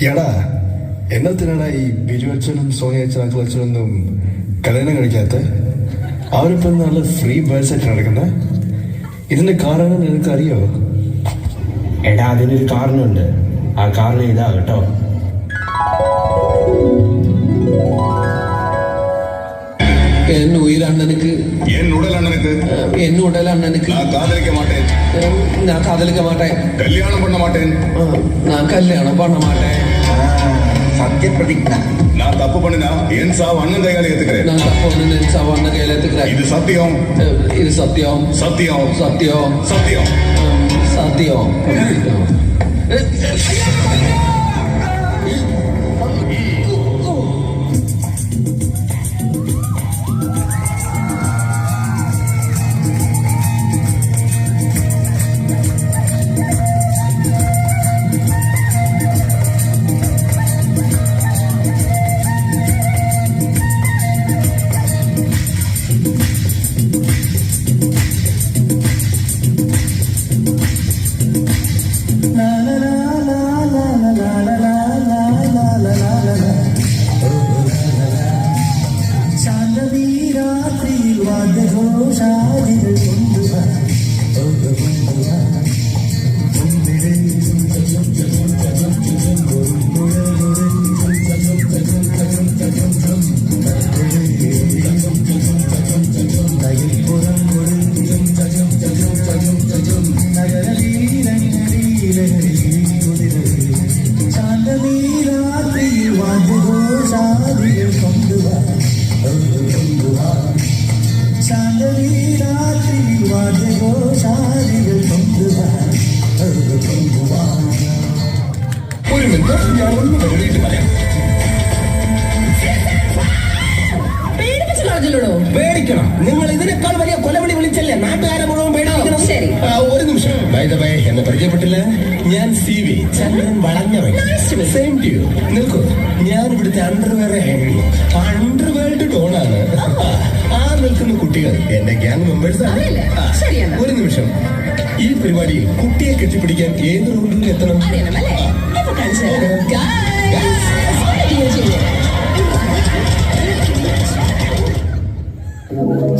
എടാ എന്നത്തിനാണ് ഈ ബിജു അച്ഛനും സോണിയ അച്ഛനും അങ്കിൾ അച്ഛനൊന്നും കല്യാണം കഴിക്കാത്ത? അവരിപ്പം നല്ല ഫ്രീ ബേഴ്സ് ആയിട്ട് നടക്കുന്നത്. ഇതിന്റെ കാരണം നിനക്കറിയോ? എടാ അതിനൊരു കാരണമുണ്ട്. ആ കാരണം ഇതാ കേട്ടോ. என் உயிர் அண்ணனுக்கு, என் உடல் அண்ணனுக்கு, என் உடல் அண்ணனுக்கு நான் காதலிக்க மாட்டேன். நான் காதலிக்க மாட்டேன். கல்யாணம் பண்ண மாட்டேன். நான் கல்யாணம் பண்ண மாட்டேன். சத்தியப்பிரதிஜ்ஞா. நான் தப்பு பண்ணினா என் சாவு அண்ணன் கையால ஏத்துக்கிறேன். நான் தப்பு பண்ண என் சாவு அண்ணன் கையால ஏத்துக்கிறேன். இது சத்தியம். இது சத்தியம். சத்தியம். சத்தியம். சத்தியம். சத்தியம். ഒരു മിനിറ്റ്, ഞാൻ ഒന്ന് വെളിയിട്ട് പറയാം. പേടിക്കണം. നിങ്ങൾ ഇതിനേക്കാൾ വലിയ കൊലവിളി വിളിച്ചല്ലേ നാട്ടുകാരെ മുഴുവൻ പേടിക്കണം. ഒരു നിമിഷം. എന്നെ പരിചയപ്പെട്ടില്ല. ഞാൻ CV ചന്ദ്രൻ വളഞ്ഞവൻ. Same to you. നിൽക്കൂ, ഞാൻ ഇവിടുത്തെ അണ്ടർവെയർ ഹാൻഡിൽ. അണ്ടർവേൾഡ് ഡോണാണ്. ആ നിൽക്കുന്ന കുട്ടികൾ എന്റെ ഗ്യാങ് മെമ്പേഴ്സ് ആണ്. ഒരു നിമിഷം. ഈ പരിപാടിയിൽ കുട്ടിയെ കെട്ടിപ്പിടിക്കാൻ ഏത് റൂമിലും എത്തണം?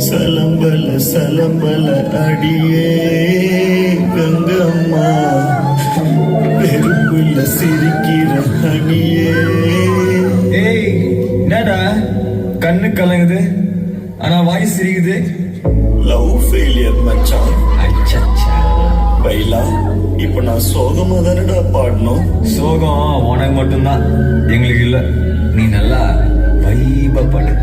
சலம்பல சலம்பல அடியே கங்கம்மா, பெருப்புல சிரிக்கிற அடியே. ஏய் என்னடா கண்ணு கலங்குது ஆனா வாய் சிரிக்குது? லவ் ஃபெயிலியர் மச்சான். பைலா, இப்ப நான் சோகமா தானடா பாடணும். சோகம் உனக்கு மட்டும்தான், எங்களுக்கு இல்ல. நீ நல்லா வைபா பாடு.